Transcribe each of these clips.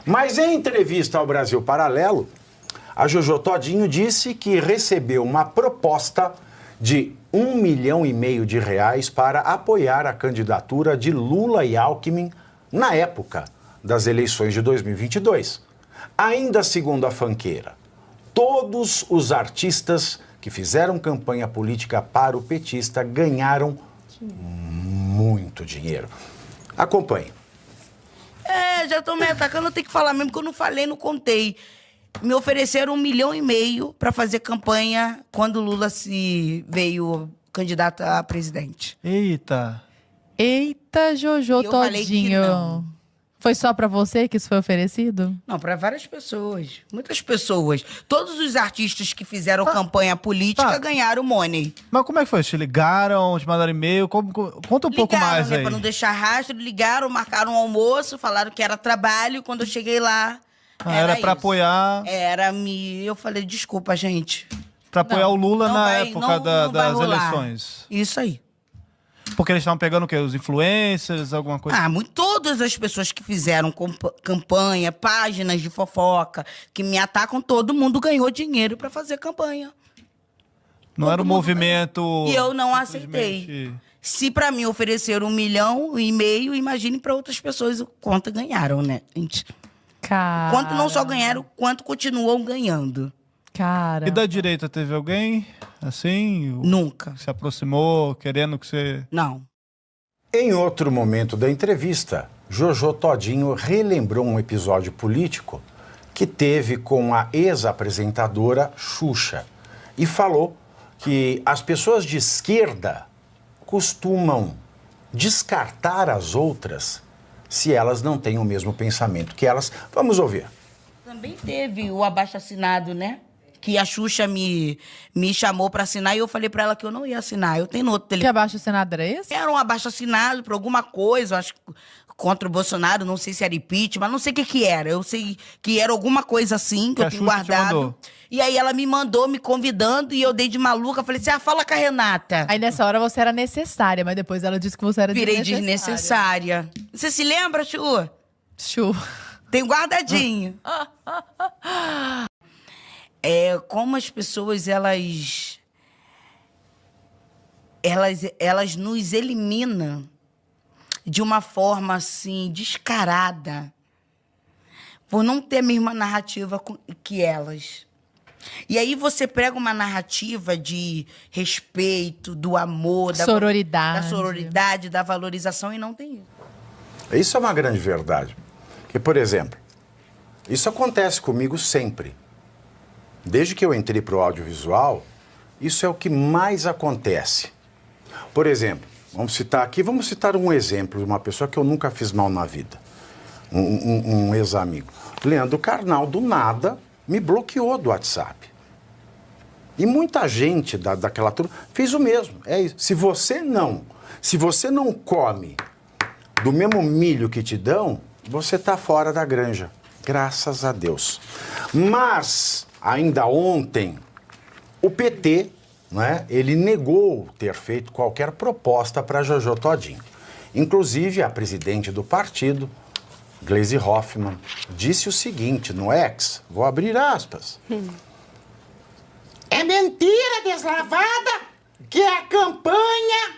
Mas em entrevista ao Brasil Paralelo, a Jojo Todinho disse que recebeu uma proposta de R$1,5 milhão para apoiar a candidatura de Lula e Alckmin na época das eleições de 2022. Ainda segundo a fanqueira, todos os artistas que fizeram campanha política para o petista ganharam muito dinheiro. Acompanhe. Já estão me atacando, eu tenho que falar mesmo, que eu não falei, não contei. Me ofereceram R$1,5 milhão para fazer campanha quando o Lula veio candidato a presidente. Eita, Jojo Eu falei que Todinho. não. Foi só pra você que isso foi oferecido? Não, para várias pessoas. Muitas pessoas. Todos os artistas que fizeram campanha política ganharam money. mas como é que foi? Te ligaram, te mandaram e-mail? Conta um pouco mais Né, aí. para não deixar rastro, ligaram, marcaram um almoço, falaram que era trabalho. Quando eu cheguei lá, Era pra isso. apoiar... Eu falei, desculpa, gente. Pra apoiar o Lula não na vai- época não vai das rolar. eleições. Isso aí. Porque eles estavam pegando o quê? Os influencers, alguma coisa? Todas as pessoas que fizeram campanha, páginas de fofoca, que me atacam, todo mundo ganhou dinheiro pra fazer campanha. Não era um mundo movimento... E eu não aceitei. simplesmente- Se pra mim ofereceram R$1,5 milhão, imagine pra outras pessoas o quanto ganharam, né, gente? Cara. Quanto não só ganharam, quanto continuam ganhando. Cara. E da direita teve alguém, assim, Nunca. que se aproximou, querendo que você... Não. Em outro momento da entrevista, Jojo Todinho relembrou um episódio político que teve com a ex-apresentadora Xuxa e falou que as pessoas de esquerda costumam descartar as outras se elas não têm o mesmo pensamento que elas. Vamos ouvir. Também teve o abaixo-assinado, né? Que a Xuxa me chamou pra assinar e eu falei pra ela que eu não ia assinar. Eu tenho no outro Que telefone. abaixo-assinado era esse? Era um abaixo-assinado por alguma coisa, eu acho que contra o Bolsonaro, não sei se era impeachment, mas não sei o que era. Eu sei que era alguma coisa assim, que Que eu a tenho Xuxa te guardado. mandou. E aí ela me mandou, me convidando, e eu dei de maluca. Falei assim, fala com a Renata. Aí nessa hora você era necessária, mas depois ela disse que você era Virei desnecessária. desnecessária. Você se lembra, Chu? Chu. Tem guardadinho. Como as pessoas, elas nos eliminam de uma forma, assim, descarada, por não ter a mesma narrativa que elas. E aí você prega uma narrativa de respeito, do amor, Sororidade. da sororidade, da valorização, e não tem isso. Isso é uma grande verdade. Porque, por exemplo, isso acontece comigo sempre. Desde que eu entrei para o audiovisual, isso é o que mais acontece. Por exemplo, vamos citar um exemplo de uma pessoa que eu nunca fiz mal na vida. Um ex-amigo. Leandro Carnal, do nada, me bloqueou do WhatsApp. E muita gente daquela turma fez o mesmo. É isso. Se você não come do mesmo milho que te dão, você está fora da granja. Graças a Deus. Mas, ainda ontem, o PT, né, ele negou ter feito qualquer proposta para Jojo Todinho. Inclusive, a presidente do partido, Gleisi Hoffmann, disse o seguinte no X, vou abrir aspas. É mentira deslavada que a campanha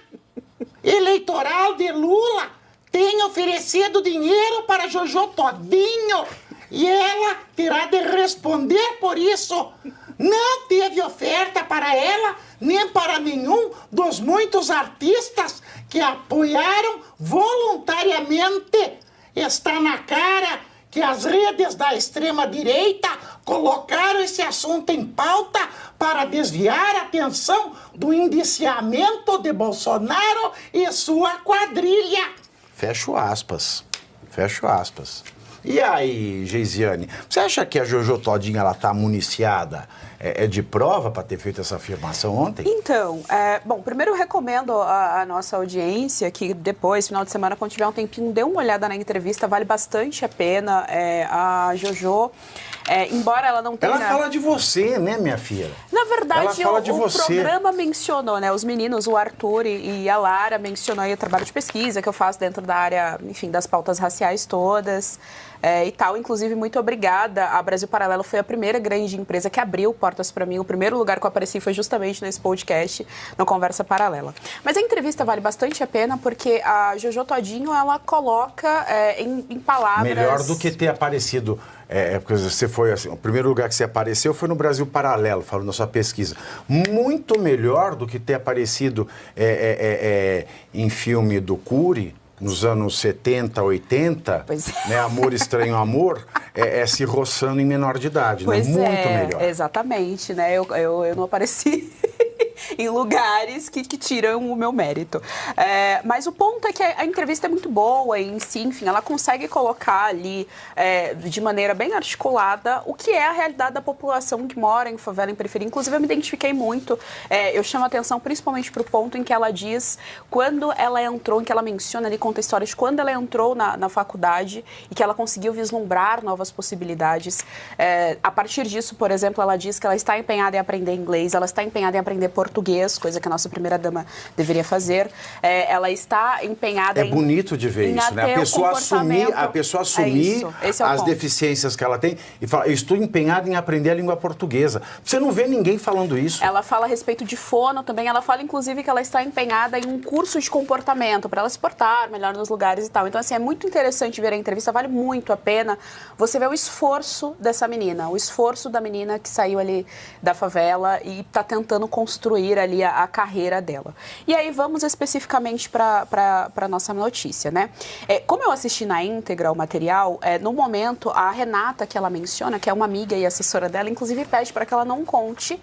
eleitoral de Lula tem oferecido dinheiro para Jojo Todinho e ela terá de responder por isso. Não teve oferta para ela, nem para nenhum dos muitos artistas que apoiaram voluntariamente. Está na cara que as redes da extrema-direita colocaram esse assunto em pauta para desviar a atenção do indiciamento de Bolsonaro e sua quadrilha. Fecho aspas. Fecho aspas. E aí, Geisiane, você acha que a Jojo Todinho ela tá municiada de prova para ter feito essa afirmação ontem? Então, bom, primeiro eu recomendo a nossa audiência que depois, final de semana, quando tiver um tempinho, dê uma olhada na entrevista, vale bastante a pena. A Jojo, embora ela não tenha... Ela fala de você, né, minha filha? Na verdade, o você. programa mencionou, né? Os meninos, o Arthur e a Lara mencionou aí o trabalho de pesquisa que eu faço dentro da área, enfim, das pautas raciais todas. e tal. Inclusive, muito obrigada. A Brasil Paralelo foi a primeira grande empresa que abriu portas para mim. O primeiro lugar que eu apareci foi justamente nesse podcast, no Conversa Paralela. Mas a entrevista vale bastante a pena porque a Jojo Todinho, ela coloca em palavras... Melhor do que ter aparecido... porque você foi assim, o primeiro lugar que você apareceu foi no Brasil Paralelo, falando da sua pesquisa. Muito melhor do que ter aparecido em filme do Cury, nos anos 70, 80, né, Amor Estranho Amor, se roçando em menor de idade, pois né? Muito melhor. Exatamente, né? Eu não apareci em lugares que tiram o meu mérito. Mas o ponto é que a entrevista é muito boa e, enfim, ela consegue colocar ali de maneira bem articulada o que é a realidade da população que mora em favela, em periferia. Inclusive, eu me identifiquei muito. Eu chamo a atenção principalmente para o ponto em que ela diz quando ela entrou, em que ela menciona ali, conta histórias de quando ela entrou na faculdade e que ela conseguiu vislumbrar novas possibilidades. A partir disso, por exemplo, ela diz que ela está empenhada em aprender inglês, ela está empenhada em aprender português, coisa que a nossa primeira-dama deveria fazer. Ela está empenhada em... É bonito de ver isso, né? A pessoa assumir as deficiências que ela tem e falar, eu estou empenhada em aprender a língua portuguesa. Você não vê ninguém falando isso. Ela fala a respeito de fono também, ela fala inclusive que ela está empenhada em um curso de comportamento para ela se portar melhor nos lugares e tal. Então, assim, é muito interessante ver a entrevista, vale muito a pena você ver o esforço dessa menina, o esforço da menina que saiu ali da favela e está tentando construir ali a carreira dela. E aí vamos especificamente para a nossa notícia, né? Como eu assisti na íntegra o material, no momento a Renata, que ela menciona, que é uma amiga e assessora dela, inclusive pede para que ela não conte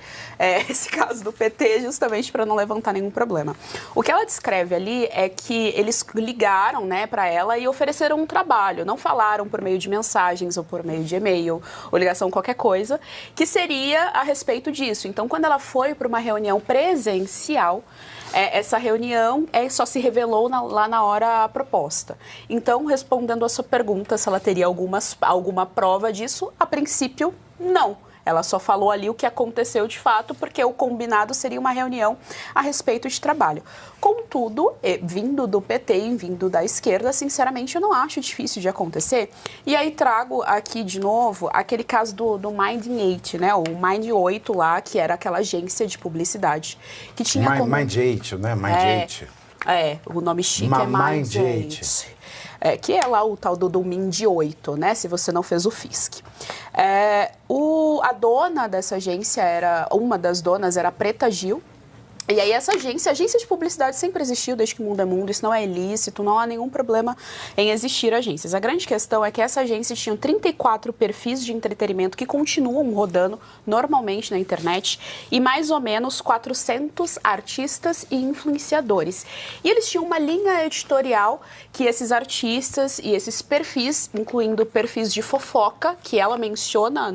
esse caso do PT, justamente para não levantar nenhum problema. O que ela descreve ali é que eles ligaram, né, para ela e ofereceram um trabalho, não falaram por meio de mensagens ou por meio de e-mail ou ligação, qualquer coisa, que seria a respeito disso. Então, quando ela foi para uma reunião presencial, essa reunião só se revelou lá na hora a proposta. Então, respondendo a sua pergunta, se ela teria alguma prova disso, a princípio, não. Ela só falou ali o que aconteceu de fato, porque o combinado seria uma reunião a respeito de trabalho. Contudo, vindo do PT e vindo da esquerda, sinceramente, eu não acho difícil de acontecer. E aí trago aqui de novo aquele caso do Mind 8, né? O Mind 8 lá, que era aquela agência de publicidade. Que tinha Mind 8, né? Mind 8. O nome chique é Mind 8. Que é lá o tal do Mind 8, né? Se você não fez o FISC. A dona dessa agência uma das donas era a Preta Gil. E aí essa agência de publicidade sempre existiu desde que o mundo é mundo, isso não é ilícito, não há nenhum problema em existir agências. A grande questão é que essa agência tinha 34 perfis de entretenimento que continuam rodando normalmente na internet e mais ou menos 400 artistas e influenciadores. E eles tinham uma linha editorial que esses artistas e esses perfis, incluindo perfis de fofoca, que ela menciona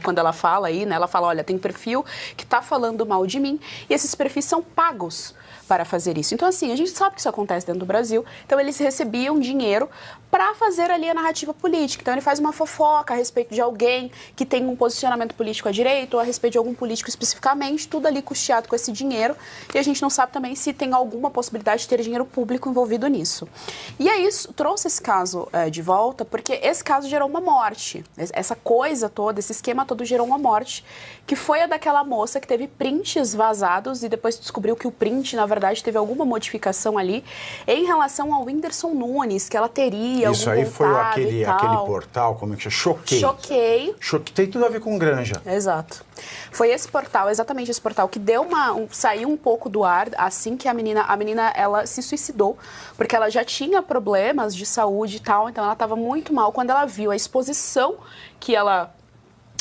quando ela fala aí, né? Ela fala, olha, tem perfil que tá falando mal de mim e esses perfis são pagos para fazer isso. Então, assim, a gente sabe que isso acontece dentro do Brasil. Então, eles recebiam dinheiro para fazer ali a narrativa política. Então, ele faz uma fofoca a respeito de alguém que tem um posicionamento político à direita ou a respeito de algum político especificamente, tudo ali custeado com esse dinheiro. E a gente não sabe também se tem alguma possibilidade de ter dinheiro público envolvido nisso. E aí, trouxe esse caso de volta, porque esse caso gerou uma morte. Essa coisa toda, esse esquema todo gerou uma morte, que foi a daquela moça que teve prints vazados e depois descobriu que o print, na verdade, teve alguma modificação ali em relação ao Whindersson Nunes, que ela teria isso aí foi aquele portal, como é que chama? Choquei. Tem tudo a ver com Granja. Exato. Foi esse portal, exatamente esse portal, que deu saiu um pouco do ar assim que a menina ela se suicidou, porque ela já tinha problemas de saúde e tal, então ela estava muito mal. Quando ela viu a exposição que ela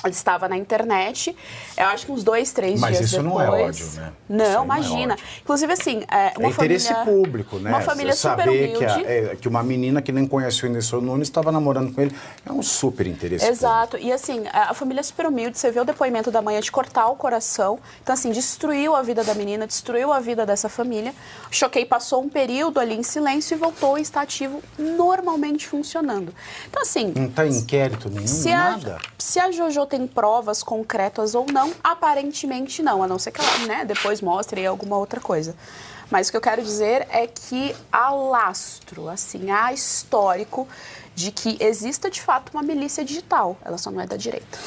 estava na internet, eu acho que uns 2, 3 dias depois. Mas isso não é ódio, né? Não, imagina. Inclusive, assim, uma interesse público, né? Uma família super saber humilde. que uma menina que nem conhece o Whindersson Nunes estava namorando com ele, é um super interesse Exato. público. E assim, a família super humilde, você vê o depoimento da mãe de cortar o coração. Então, assim, destruiu a vida da menina, destruiu a vida dessa família. Choquei passou um período ali em silêncio e voltou e está ativo, normalmente funcionando. Então, assim... Não está em inquérito nenhum, nada? Se a Jojo tem provas concretas ou não, aparentemente não, a não ser que ela, né, depois mostre alguma outra coisa. Mas o que eu quero dizer é que há lastro, assim, há histórico de que exista de fato uma milícia digital, ela só não é da direita.